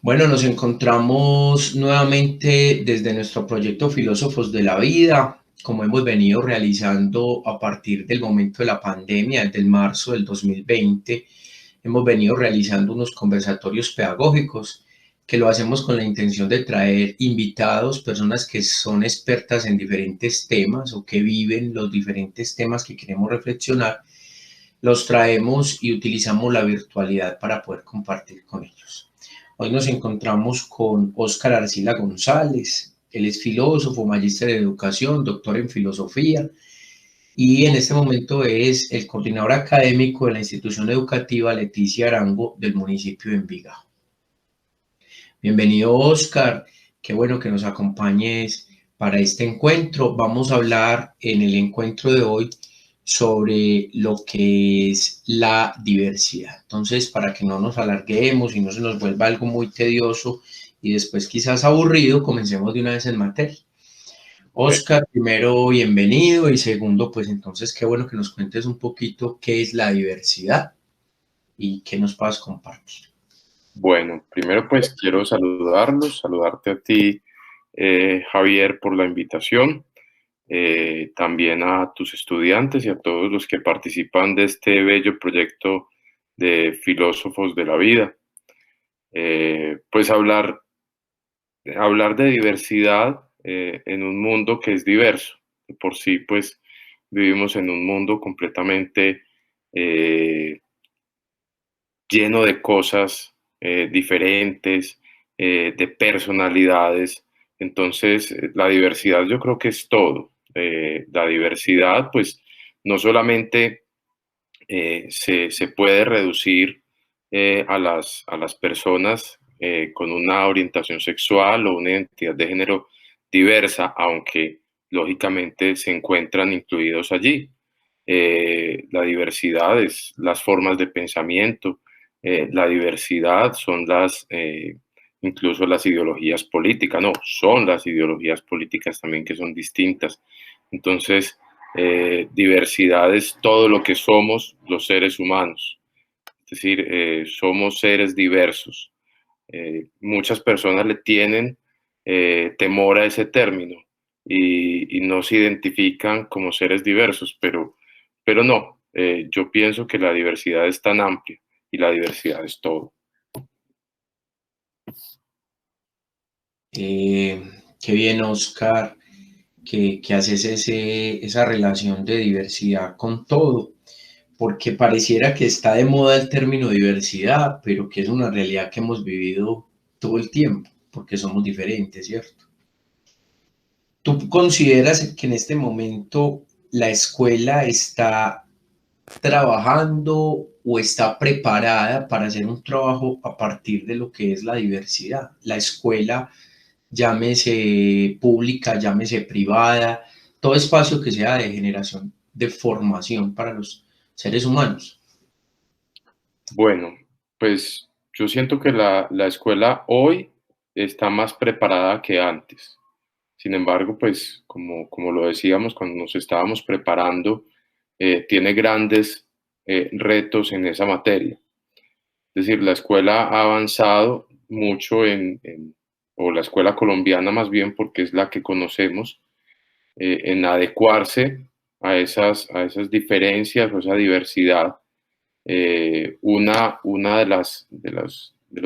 Bueno, nos encontramos nuevamente desde nuestro proyecto Filósofos de la Vida, como hemos venido realizando a partir del momento de la pandemia, desde el marzo del 2020. Hemos venido realizando unos conversatorios pedagógicos que lo hacemos con la intención de traer invitados, personas que son expertas en diferentes temas o que viven los diferentes temas que queremos reflexionar. Los traemos y utilizamos la virtualidad para poder compartir con ellos. Hoy nos encontramos con Óscar Arcila González. Él es filósofo, magíster de educación, doctor en filosofía y en este momento es el coordinador académico de la institución educativa Leticia Arango del municipio de Envigado. Bienvenido, Óscar. Qué bueno que nos acompañes para este encuentro. Vamos a hablar en el encuentro de hoy sobre lo que es la diversidad. Entonces, para que no nos alarguemos y no se nos vuelva algo muy tedioso y después quizás aburrido, comencemos de una vez en materia. Óscar, primero, bienvenido, y segundo, pues entonces qué bueno que nos cuentes un poquito qué es la diversidad y qué nos puedas compartir. Bueno, primero pues quiero saludarte a ti, Javier, por la invitación, también a tus estudiantes y a todos los que participan de este bello proyecto de Filósofos de la Vida. Pues hablar de diversidad en un mundo que es diverso. De por sí, pues vivimos en un mundo completamente lleno de cosas diferentes, de personalidades. Entonces, la diversidad yo creo que es todo. La diversidad, pues, no solamente se puede reducir a las personas con una orientación sexual o una identidad de género diversa, aunque lógicamente se encuentran incluidos allí. La diversidad es las formas de pensamiento, la diversidad son incluso las ideologías políticas, no, son las ideologías políticas también que son distintas. Entonces, diversidad es todo lo que somos los seres humanos, es decir, somos seres diversos. Muchas personas le tienen temor a ese término y no se identifican como seres diversos, pero no, yo pienso que la diversidad es tan amplia y la diversidad es todo. Qué bien, Óscar, que haces esa relación de diversidad con todo, porque pareciera que está de moda el término diversidad, pero que es una realidad que hemos vivido todo el tiempo, porque somos diferentes, ¿cierto? ¿Tú consideras que en este momento la escuela está trabajando o está preparada para hacer un trabajo a partir de lo que es la diversidad? La escuela, llámese pública, llámese privada, todo espacio que sea de generación de formación para los seres humanos. Bueno, pues yo siento que la escuela hoy está más preparada que antes. Sin embargo, pues como lo decíamos cuando nos estábamos preparando, tiene grandes retos en esa materia. Es decir, la escuela ha avanzado mucho o la escuela colombiana más bien, porque es la que conocemos, en adecuarse a esas diferencias o esa diversidad. Una de los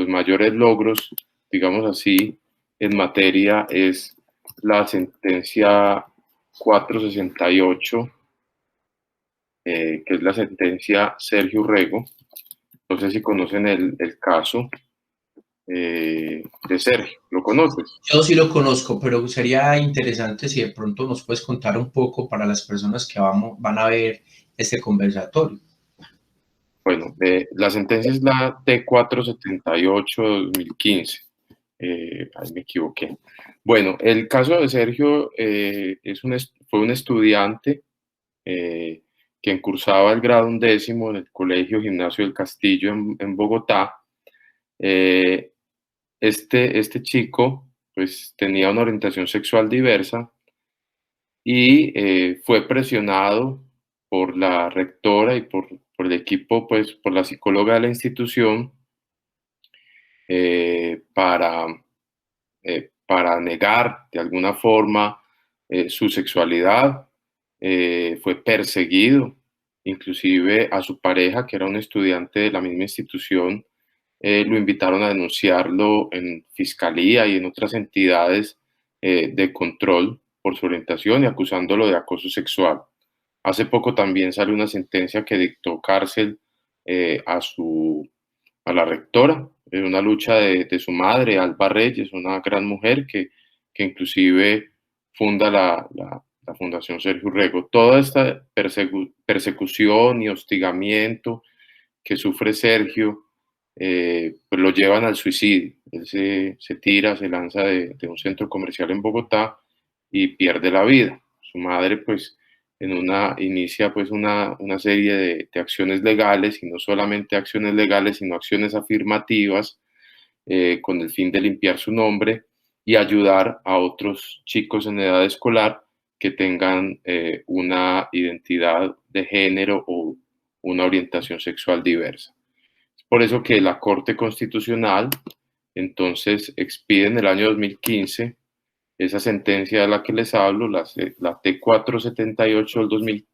mayores logros, digamos así, en materia es la sentencia 468, que es la sentencia Sergio Urrego. No sé si conocen el caso de Sergio. ¿Lo conoces? Yo sí lo conozco, pero sería interesante si de pronto nos puedes contar un poco para las personas que van a ver este conversatorio. Bueno, la sentencia es la T478-2015. Ahí me equivoqué. Bueno, el caso de Sergio fue un estudiante quien cursaba el grado 11º en el Colegio Gimnasio del Castillo en Bogotá. Eh, este chico pues tenía una orientación sexual diversa y fue presionado por la rectora y por el equipo, pues por la psicóloga de la institución, eh, para, para negar de alguna forma su sexualidad. Fue perseguido, inclusive a su pareja, que era un estudiante de la misma institución, lo invitaron a denunciarlo en fiscalía y en otras entidades de control por su orientación y acusándolo de acoso sexual. Hace poco también salió una sentencia que dictó cárcel a la rectora, en una lucha de su madre, Alba Reyes, una gran mujer que inclusive funda la Fundación Sergio Urrego. Toda esta persecución y hostigamiento que sufre Sergio, pues lo llevan al suicidio. Él se tira, se lanza de un centro comercial en Bogotá y pierde la vida. Su madre, pues, inicia pues una serie de acciones legales, y no solamente acciones legales, sino acciones afirmativas, con el fin de limpiar su nombre y ayudar a otros chicos en edad escolar que tengan una identidad de género o una orientación sexual diversa. Es por eso que la Corte Constitucional entonces expide en el año 2015 esa sentencia de la que les hablo, la T478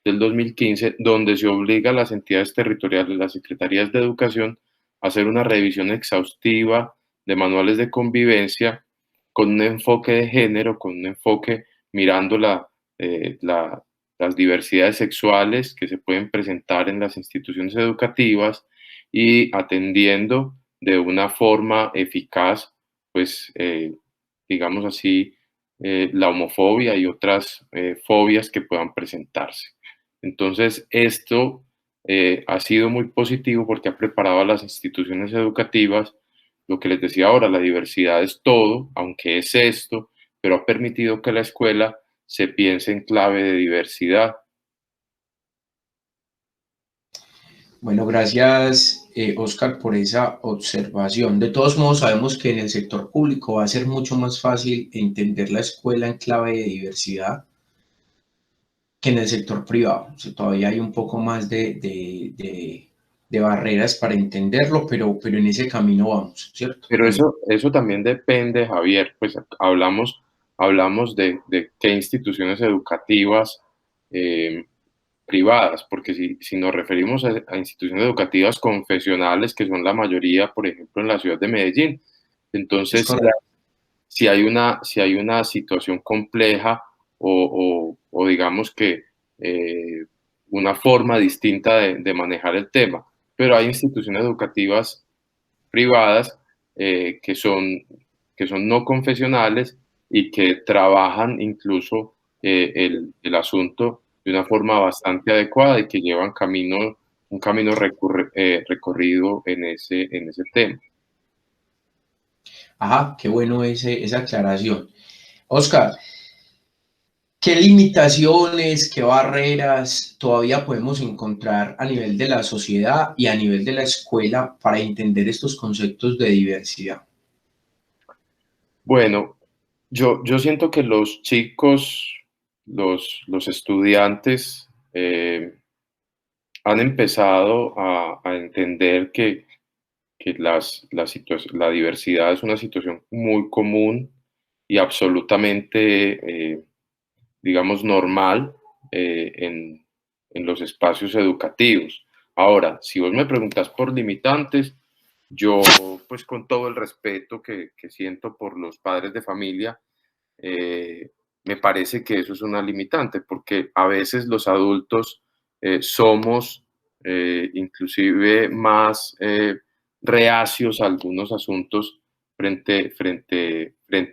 del 2015, donde se obliga a las entidades territoriales, las secretarías de educación, a hacer una revisión exhaustiva de manuales de convivencia con un enfoque de género, con un enfoque mirando las diversidades sexuales que se pueden presentar en las instituciones educativas y atendiendo de una forma eficaz, pues, digamos así, la homofobia y otras fobias que puedan presentarse. Entonces, esto ha sido muy positivo porque ha preparado a las instituciones educativas. Lo que les decía ahora, la diversidad es todo, aunque es esto, pero ha permitido que la escuela se piense en clave de diversidad. Bueno, gracias, Oscar, por esa observación. De todos modos, sabemos que en el sector público va a ser mucho más fácil entender la escuela en clave de diversidad que en el sector privado. O sea, todavía hay un poco más de barreras para entenderlo, pero en ese camino vamos, ¿cierto? Pero eso también depende, Javier, pues hablamos de qué instituciones educativas privadas, porque si nos referimos a instituciones educativas confesionales, que son la mayoría, por ejemplo, en la ciudad de Medellín, Es entonces correcto. si hay una situación compleja o digamos que una forma distinta de manejar el tema, pero hay instituciones educativas privadas eh, que, son, que son no confesionales y que trabajan incluso el asunto de una forma bastante adecuada y que llevan un camino recorrido en ese tema. Ajá, qué bueno esa aclaración. Oscar, ¿qué limitaciones, qué barreras todavía podemos encontrar a nivel de la sociedad y a nivel de la escuela para entender estos conceptos de diversidad? Bueno, yo siento que los chicos, los estudiantes, han empezado a entender que la diversidad es una situación muy común y absolutamente, digamos, normal en los espacios educativos. Ahora, si vos me preguntas por limitantes, yo, pues con todo el respeto que siento por los padres de familia, eh, me parece que eso es una limitante, porque a veces los adultos somos inclusive más reacios a algunos asuntos frente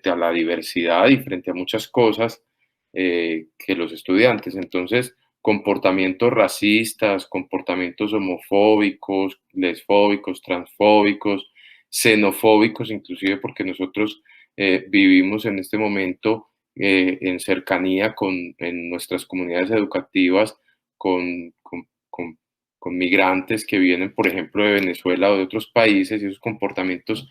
a la diversidad y frente a muchas cosas que los estudiantes. Entonces, comportamientos racistas, comportamientos homofóbicos, lesfóbicos, transfóbicos, xenofóbicos, inclusive porque nosotros vivimos en este momento en cercanía en nuestras comunidades educativas con, con, con, con migrantes que vienen, por ejemplo, de Venezuela o de otros países, y esos comportamientos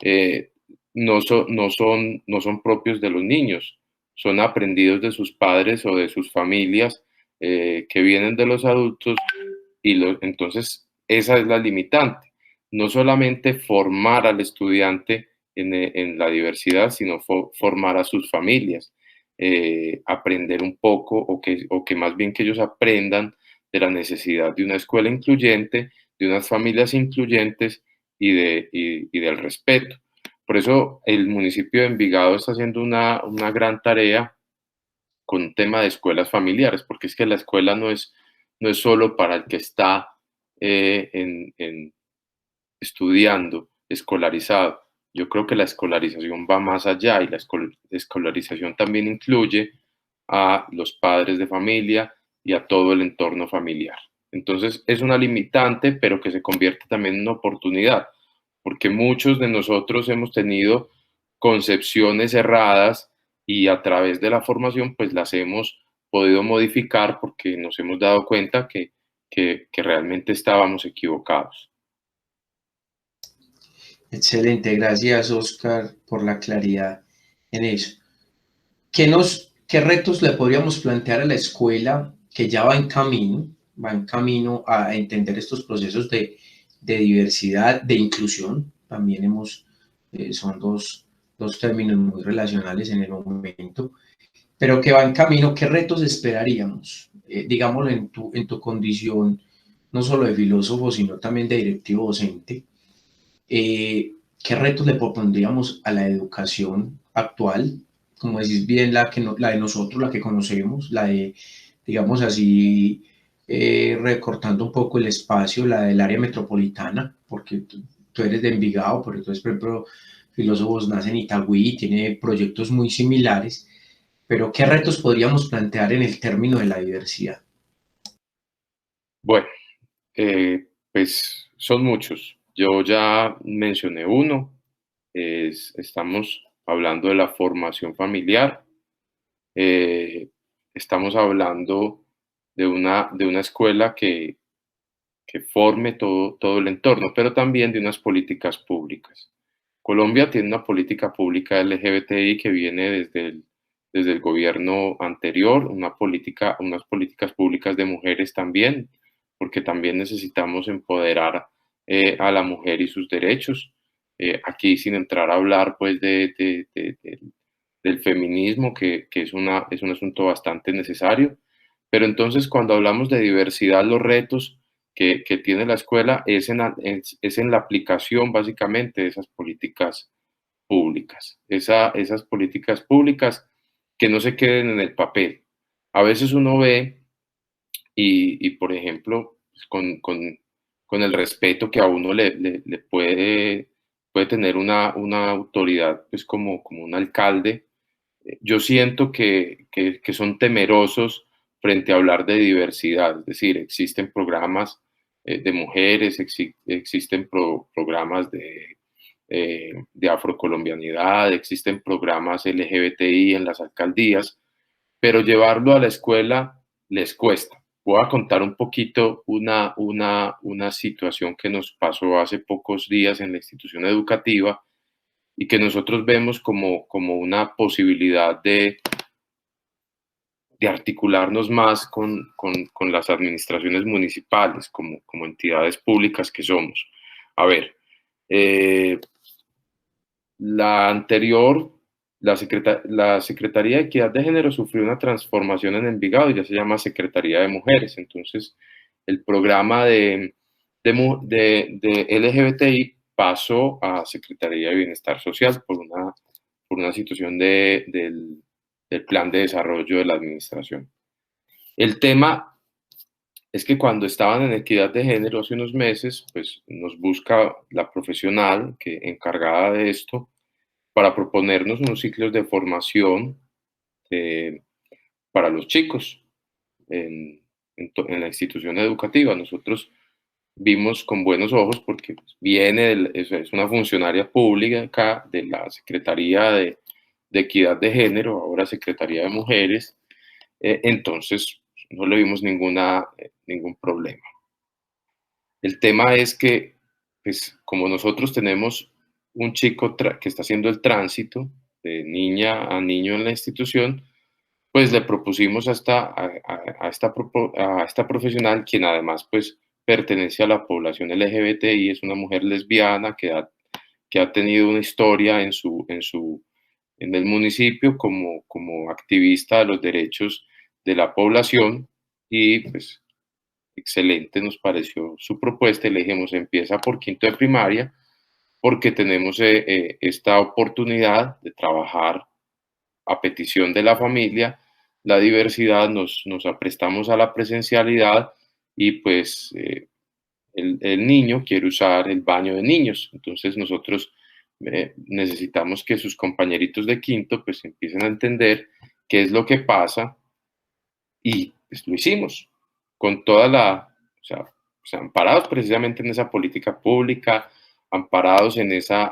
eh, no son propios de los niños, son aprendidos de sus padres o de sus familias que vienen de los adultos entonces esa es la limitante. No solamente formar al estudiante en la diversidad, sino formar a sus familias, aprender un poco o que más bien que ellos aprendan de la necesidad de una escuela incluyente, de unas familias incluyentes y del respeto. Por eso el municipio de Envigado está haciendo una gran tarea con un tema de escuelas familiares, porque es que la escuela no es solo para el que está estudiando, escolarizado. Yo creo que la escolarización va más allá y la escolarización también incluye a los padres de familia y a todo el entorno familiar. Entonces es una limitante, pero que se convierte también en una oportunidad, porque muchos de nosotros hemos tenido concepciones erradas y a través de la formación pues las hemos podido modificar porque nos hemos dado cuenta que realmente estábamos equivocados. Excelente, gracias Oscar por la claridad en eso. ¿Qué retos le podríamos plantear a la escuela que ya va en camino a entender estos procesos de diversidad, de inclusión? También son dos términos muy relacionales en el momento, pero que va en camino. ¿Qué retos esperaríamos? Digámoslo en tu condición, no solo de filósofo, sino también de directivo docente. ¿Qué retos le propondríamos a la educación actual? Como decís bien, la de nosotros, la que conocemos, la de, digamos así, recortando un poco el espacio, la del área metropolitana, porque tú eres de Envigado, pero entonces, por ejemplo, filósofos nacen en Itagüí, tiene proyectos muy similares, pero ¿qué retos podríamos plantear en el término de la diversidad? Bueno, pues son muchos. Yo ya mencioné uno, estamos hablando de la formación familiar, estamos hablando de una escuela que forme todo el entorno, pero también de unas políticas públicas. Colombia tiene una política pública LGBTI que viene desde el gobierno anterior, unas políticas públicas de mujeres también, porque también necesitamos empoderar a la mujer y sus derechos. Aquí sin entrar a hablar pues del feminismo, que es un asunto bastante necesario, pero entonces cuando hablamos de diversidad, los retos que tiene la escuela es en la aplicación básicamente de esas políticas públicas, esas políticas públicas que no se queden en el papel. A veces uno ve por ejemplo, pues, con el respeto que a uno le puede tener una autoridad, pues como un alcalde, yo siento que son temerosos frente a hablar de diversidad, es decir, existen programas de mujeres, existen programas de afrocolombianidad, existen programas LGBTI en las alcaldías, pero llevarlo a la escuela les cuesta. Voy a contar un poquito una situación que nos pasó hace pocos días en la institución educativa y que nosotros vemos como una posibilidad de articularnos más con las administraciones municipales, como entidades públicas que somos. A ver, eh, la anterior, la Secretaría de Equidad de Género sufrió una transformación en Envigado y ya se llama Secretaría de Mujeres. Entonces, el programa de LGBTI pasó a Secretaría de Bienestar Social por una situación del plan de desarrollo de la administración. El tema es que cuando estaban en equidad de género hace unos meses, pues nos busca la profesional encargada de esto para proponernos unos ciclos de formación eh, para los chicos en la institución educativa. Nosotros vimos con buenos ojos porque es una funcionaria pública acá de la Secretaría de Equidad de Género, ahora Secretaría de Mujeres, entonces no le vimos ningún problema. El tema es que, pues, como nosotros tenemos un chico que está haciendo el tránsito de niña a niño en la institución, pues le propusimos a esta profesional, quien además pues pertenece a la población LGBTI, es una mujer lesbiana que ha tenido una historia en el municipio como activista de los derechos de la población, y pues excelente nos pareció su propuesta, y le dijimos, empieza por quinto de primaria, porque tenemos esta oportunidad de trabajar a petición de la familia, la diversidad, nos aprestamos a la presencialidad, y pues el niño quiere usar el baño de niños, entonces nosotros necesitamos que sus compañeritos de quinto pues empiecen a entender qué es lo que pasa, y pues lo hicimos con toda o sea, amparados precisamente en esa política pública, amparados en esa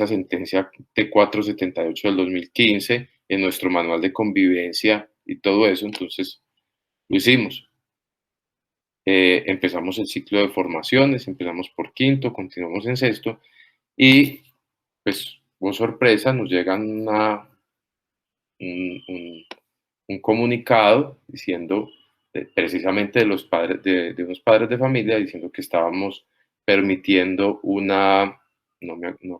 sentencia T478 del 2015, en nuestro manual de convivencia y todo eso. Entonces lo hicimos. Empezamos el ciclo de formaciones, empezamos por quinto, continuamos en sexto, y pues, por sorpresa, nos llega un comunicado diciendo, precisamente de los padres, de unos padres de familia, diciendo que estábamos permitiendo no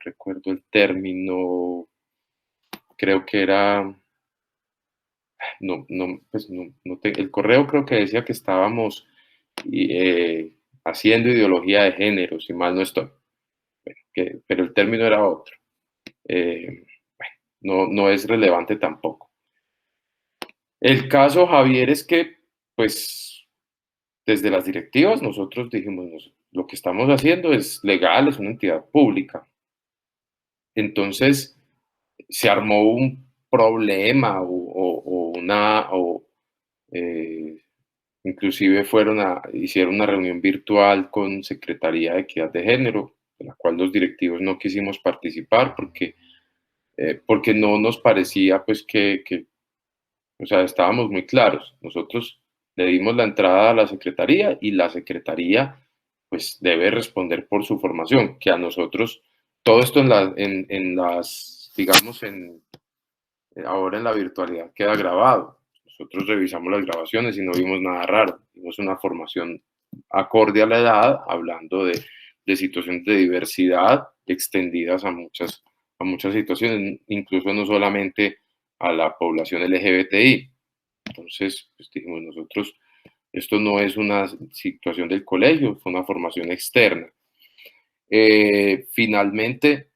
recuerdo el término, creo que era, el correo creo que decía que estábamos haciendo ideología de género, si mal no estoy, pero el término era otro. No es relevante tampoco. El caso, Javier, es que, pues, desde las directivas nosotros dijimos, lo que estamos haciendo es legal, es una entidad pública. Entonces, se armó un problema inclusive hicieron una reunión virtual con Secretaría de Equidad de Género, de la cual los directivos no quisimos participar porque no nos parecía pues o sea, estábamos muy claros. Nosotros le dimos la entrada a la Secretaría, y la Secretaría pues debe responder por su formación, que a nosotros, todo esto ahora en la virtualidad queda grabado. Nosotros revisamos las grabaciones y no vimos nada raro. Vimos una formación acorde a la edad, hablando de situaciones de diversidad extendidas a muchas situaciones, incluso no solamente a la población LGBTI. Entonces, pues dijimos nosotros, esto no es una situación del colegio, fue una formación externa. Finalmente,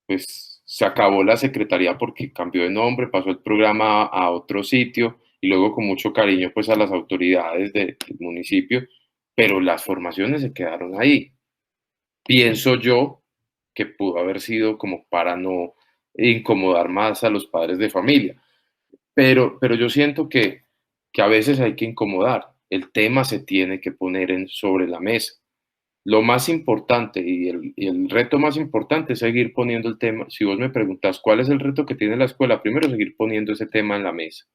pues se acabó la secretaría porque cambió de nombre, pasó el programa a otro sitio, y luego con mucho cariño pues a las autoridades del municipio, pero las formaciones se quedaron ahí. Pienso yo que pudo haber sido como para no incomodar más a los padres de familia, pero yo siento que a veces hay que incomodar. El tema se tiene que poner sobre la mesa. Lo más importante y el reto más importante es seguir poniendo el tema. Si vos me preguntas cuál es el reto que tiene la escuela, primero seguir poniendo ese tema en la mesa.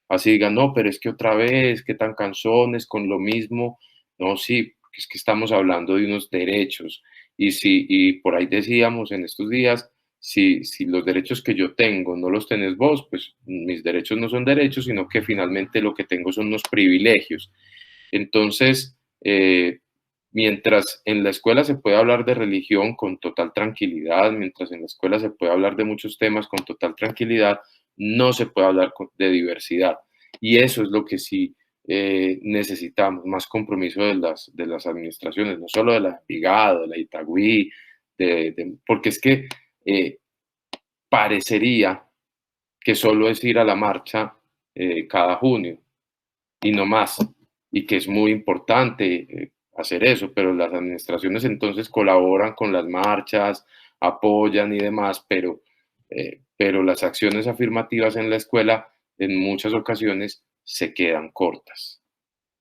Así digan, no, pero es que otra vez, qué tan cansones con lo mismo. No, sí, es que estamos hablando de unos derechos. Y por ahí decíamos en estos días, si los derechos que yo tengo no los tenés vos, pues mis derechos no son derechos, sino que finalmente lo que tengo son unos privilegios. Entonces, mientras en la escuela se puede hablar de religión con total tranquilidad, mientras en la escuela se puede hablar de muchos temas con total tranquilidad, no se puede hablar de diversidad. Y eso es lo que sí necesitamos, más compromiso de las administraciones, no solo de la Envigado, de la Itagüí, porque es que parecería que solo es ir a la marcha cada junio y no más, y que es muy importante hacer eso, pero las administraciones entonces colaboran con las marchas, apoyan y demás, pero las acciones afirmativas en la escuela en muchas ocasiones se quedan cortas.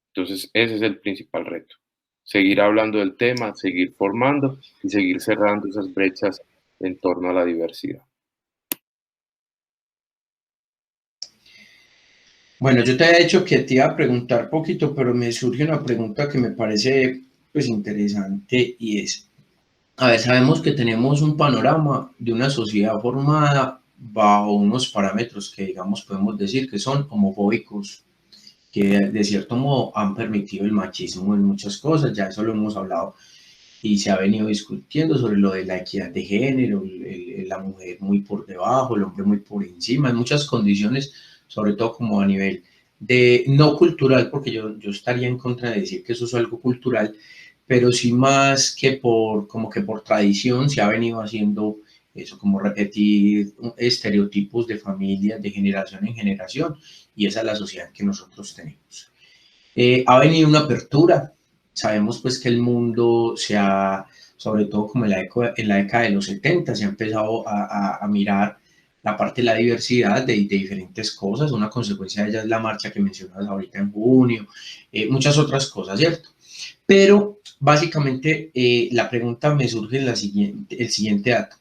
Entonces ese es el principal reto, seguir hablando del tema, seguir formando y seguir cerrando esas brechas en torno a la diversidad. Bueno, yo te había dicho que te iba a preguntar poquito, pero me surge una pregunta que me parece pues interesante, y es, a ver, sabemos que tenemos un panorama de una sociedad formada bajo unos parámetros que, digamos, podemos decir que son homofóbicos, que de cierto modo han permitido el machismo en muchas cosas, ya eso lo hemos hablado y se ha venido discutiendo sobre lo de la equidad de género, la mujer muy por debajo, el hombre muy por encima, en muchas condiciones, sobre todo como a nivel de no cultural, porque yo estaría en contra de decir que eso es algo cultural, pero sí más que por, como que por tradición se ha venido haciendo eso, como repetir estereotipos de familias de generación en generación, y esa es la sociedad que nosotros tenemos. Ha venido una apertura, sabemos pues que el mundo se ha, sobre todo como en la década de los 70, se ha empezado a mirar la parte de la diversidad de diferentes cosas, una consecuencia de ella es la marcha que mencionas ahorita en junio, muchas otras cosas, ¿cierto? Pero básicamente la pregunta me surge en el siguiente dato.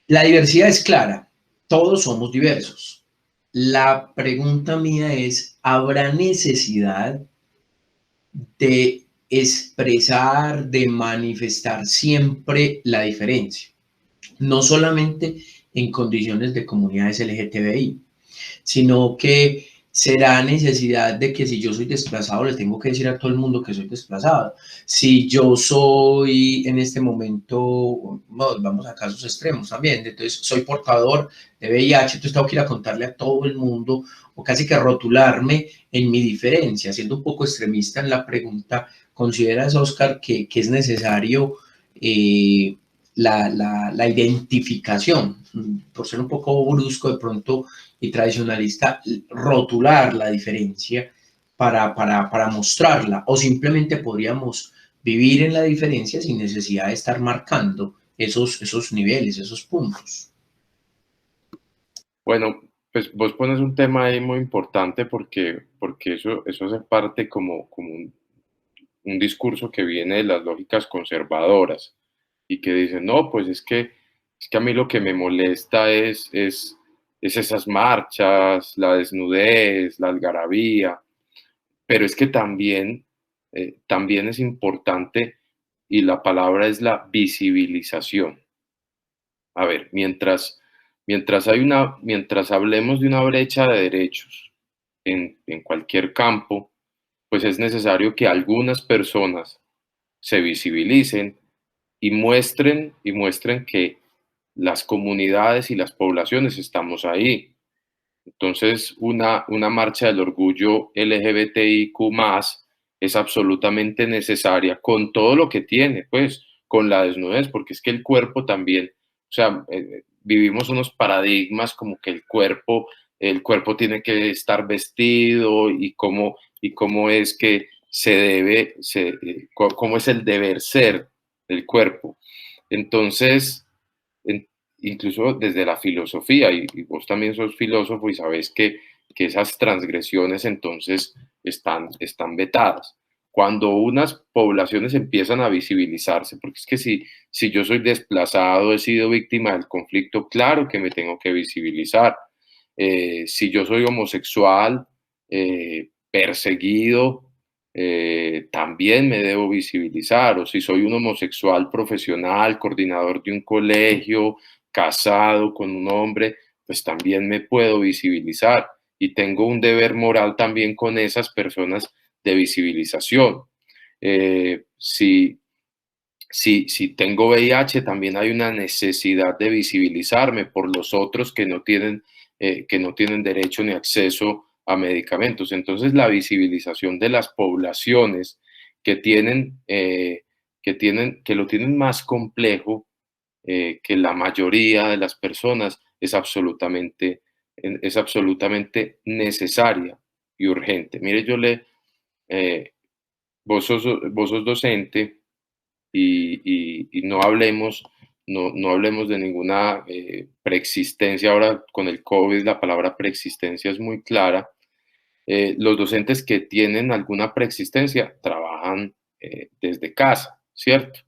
La diversidad es clara, todos somos diversos. La pregunta mía es, ¿habrá necesidad de expresar, de manifestar siempre la diferencia? No solamente en condiciones de comunidades LGTBI, sino que será necesidad de que si yo soy desplazado, le tengo que decir a todo el mundo que soy desplazado. Si yo soy en este momento, no, vamos a casos extremos también, entonces soy portador de VIH, entonces tengo que ir a contarle a todo el mundo o casi que rotularme en mi diferencia, siendo un poco extremista en la pregunta, ¿consideras, Oscar, que es necesario la identificación? Por ser un poco brusco de pronto y tradicionalista, rotular la diferencia para mostrarla, o simplemente podríamos vivir en la diferencia sin necesidad de estar marcando esos niveles, esos puntos. Bueno, pues vos pones un tema ahí muy importante porque eso hace parte como un discurso que viene de las lógicas conservadoras y que dicen, no, pues es que a mí lo que me molesta es esas marchas, la desnudez, la algarabía, pero es que también es importante y la palabra es la visibilización. A ver, mientras hablemos de una brecha de derechos en cualquier campo, pues es necesario que algunas personas se visibilicen y muestren que las comunidades y las poblaciones estamos ahí. Entonces, una marcha del orgullo LGBTIQ+, es absolutamente necesaria con todo lo que tiene, pues, con la desnudez, porque es que el cuerpo también, o sea, vivimos unos paradigmas como que el cuerpo tiene que estar vestido y cómo es que cómo es el deber ser del cuerpo. Entonces, en- incluso desde la filosofía, y vos también sos filósofo y sabés que esas transgresiones entonces están vetadas. Cuando unas poblaciones empiezan a visibilizarse, porque es que si yo soy desplazado, he sido víctima del conflicto, claro que me tengo que visibilizar. Si yo soy homosexual, perseguido, también me debo visibilizar, o si soy un homosexual profesional, coordinador de un colegio, casado con un hombre, pues también me puedo visibilizar y tengo un deber moral también con esas personas de visibilización. Si tengo VIH, también hay una necesidad de visibilizarme por los otros que no tienen derecho ni acceso a medicamentos. Entonces, la visibilización de las poblaciones que lo tienen más complejo que la mayoría de las personas es absolutamente necesaria y urgente. Mire, eh, vos sos docente y no hablemos de ninguna preexistencia. Ahora con el COVID la palabra preexistencia es muy clara. Los docentes que tienen alguna preexistencia trabajan desde casa, ¿cierto?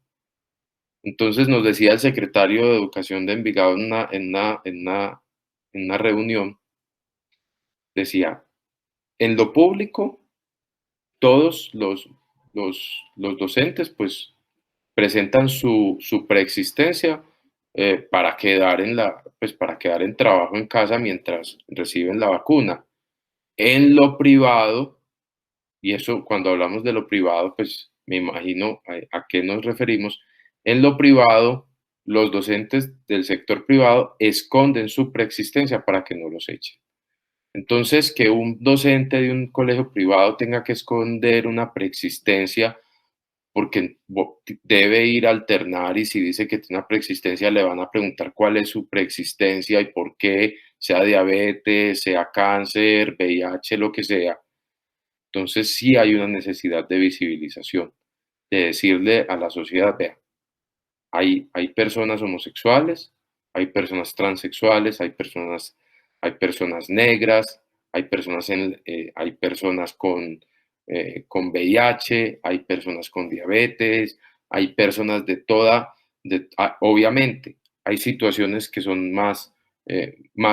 Entonces nos decía el secretario de Educación de Envigado en una reunión, decía, en lo público todos los docentes pues presentan su preexistencia para quedar en trabajo en casa mientras reciben la vacuna. En lo privado y eso cuando hablamos de lo privado, pues me imagino a qué nos referimos. En lo privado, los docentes del sector privado esconden su preexistencia para que no los echen. Entonces, que un docente de un colegio privado tenga que esconder una preexistencia porque debe ir a alternar, y si dice que tiene una preexistencia, le van a preguntar cuál es su preexistencia y por qué, sea diabetes, sea cáncer, VIH, lo que sea. Entonces sí hay una necesidad de visibilización, de decirle a la sociedad, vea, hay personas homosexuales, hay personas transexuales, hay personas negras, hay personas con VIH, hay personas con diabetes, hay personas de toda, obviamente, hay situaciones que son más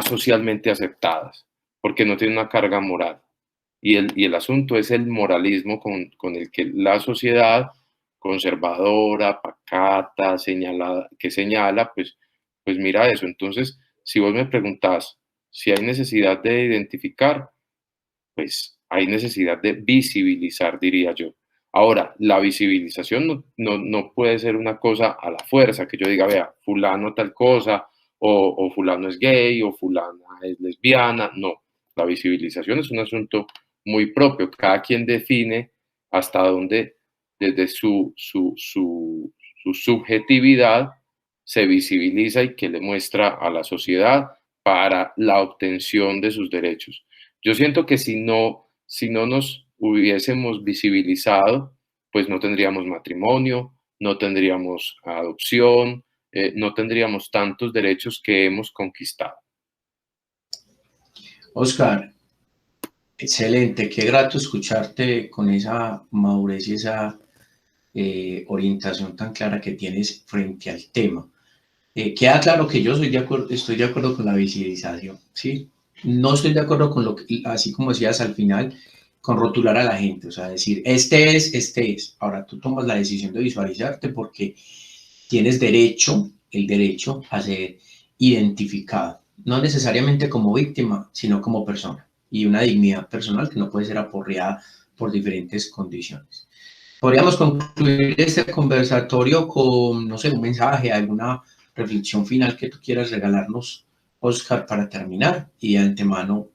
socialmente aceptadas, porque no tienen una carga moral. Y el asunto es el moralismo con el que la sociedad conservadora, pacata, que señala, pues mira eso. Entonces, si vos me preguntás si hay necesidad de identificar, pues hay necesidad de visibilizar, diría yo. Ahora, la visibilización no puede ser una cosa a la fuerza, que yo diga, vea, fulano tal cosa, o fulano es gay, o fulana es lesbiana. No, la visibilización es un asunto muy propio. Cada quien define hasta dónde, desde su subjetividad, se visibiliza y que le muestra a la sociedad para la obtención de sus derechos. Yo siento que si no nos hubiésemos visibilizado, pues no tendríamos matrimonio, no tendríamos adopción, no tendríamos tantos derechos que hemos conquistado. Oscar, excelente, qué grato escucharte con esa madurez y esa orientación tan clara que tienes frente al tema. Queda claro que yo estoy de acuerdo con la visibilización, ¿sí? No estoy de acuerdo con lo que, así como decías al final, con rotular a la gente, o sea, decir, este es. Ahora tú tomas la decisión de visualizarte porque tienes el derecho a ser identificado, no necesariamente como víctima, sino como persona, y una dignidad personal que no puede ser aporreada por diferentes condiciones. Podríamos concluir este conversatorio con, no sé, un mensaje, alguna reflexión final que tú quieras regalarnos, Oscar, para terminar, y de antemano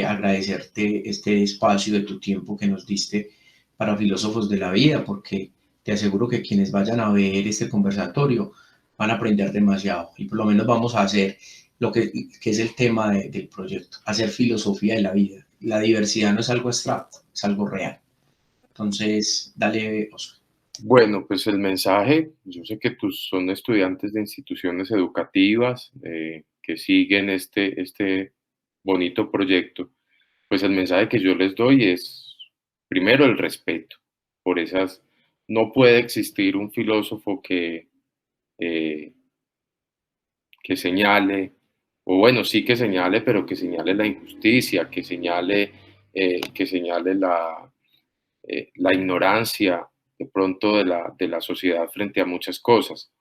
agradecerte este espacio de tu tiempo que nos diste para Filósofos de la Vida, porque te aseguro que quienes vayan a ver este conversatorio van a aprender demasiado y por lo menos vamos a hacer lo que es el tema del proyecto, hacer filosofía de la vida. La diversidad no es algo abstracto, es algo real. Entonces, dale, Oscar. Bueno, pues el mensaje, yo sé que son estudiantes de instituciones educativas que siguen este bonito proyecto. Pues el mensaje que yo les doy es, primero, el respeto por esas. No puede existir un filósofo eh, que señale, o bueno, sí que señale, pero que señale la injusticia, que señale la ignorancia de pronto de la sociedad frente a muchas cosas.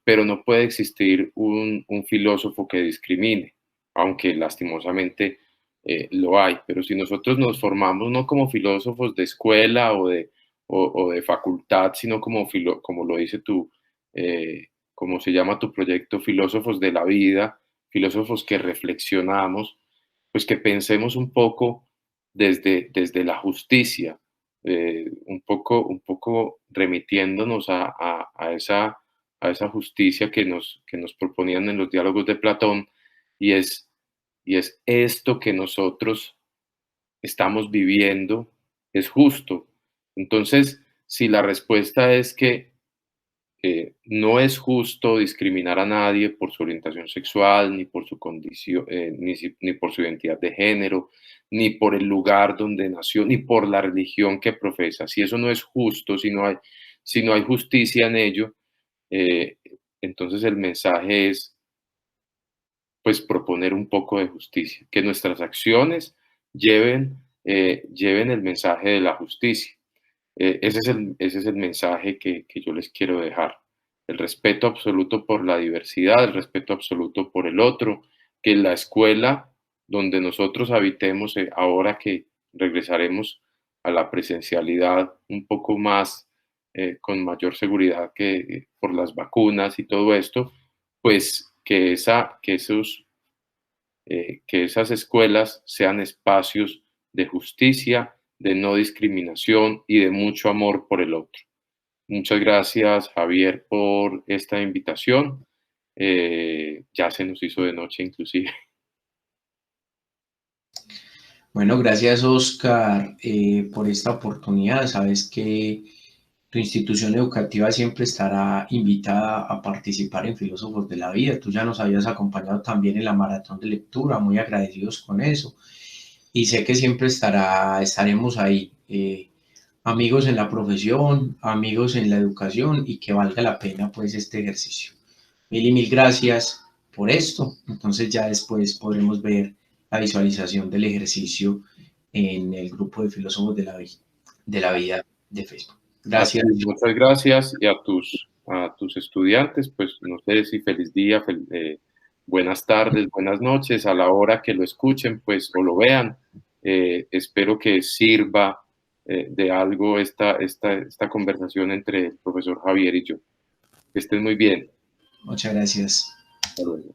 Pero no puede existir un filósofo que discrimine, aunque lastimosamente lo hay. Pero si nosotros nos formamos no como filósofos de escuela o de facultad, sino como lo dice como se llama tu proyecto, filósofos de la vida, filósofos que reflexionamos, pues que pensemos un poco desde la justicia, un poco remitiéndonos a esa justicia que nos proponían en los diálogos de Platón, y es esto que nosotros estamos viviendo, es justo. Entonces, si la respuesta es que no es justo discriminar a nadie por su orientación sexual, ni por su condición, ni por su identidad de género, ni por el lugar donde nació, ni por la religión que profesa. Si eso no es justo, si no hay justicia en ello, eh, entonces el mensaje es, pues, proponer un poco de justicia, que nuestras acciones lleven el mensaje de la justicia. Ese es el mensaje que yo les quiero dejar. El respeto absoluto por la diversidad, el respeto absoluto por el otro, que la escuela donde nosotros habitemos, ahora que regresaremos a la presencialidad un poco más, con mayor seguridad que por las vacunas y todo esto, pues que esas escuelas sean espacios de justicia, de no discriminación y de mucho amor por el otro. Muchas gracias, Javier, por esta invitación. Ya se nos hizo de noche inclusive. Bueno, gracias Oscar por esta oportunidad. Sabes que tu institución educativa siempre estará invitada a participar en Filósofos de la Vida. Tú ya nos habías acompañado también en la maratón de lectura, muy agradecidos con eso. Y sé que siempre estaremos ahí, amigos en la profesión, amigos en la educación y que valga la pena pues este ejercicio. Mil y mil gracias por esto. Entonces ya después podremos ver la visualización del ejercicio en el grupo de filósofos de la vida de Facebook. A ti, Gracias. muchas gracias y a tus estudiantes, pues no sé si feliz día, buenas tardes, buenas noches, a la hora que lo escuchen, pues o lo vean. Espero que sirva de algo esta conversación entre el profesor Javier y yo. Que estén muy bien. Muchas gracias. Hasta luego.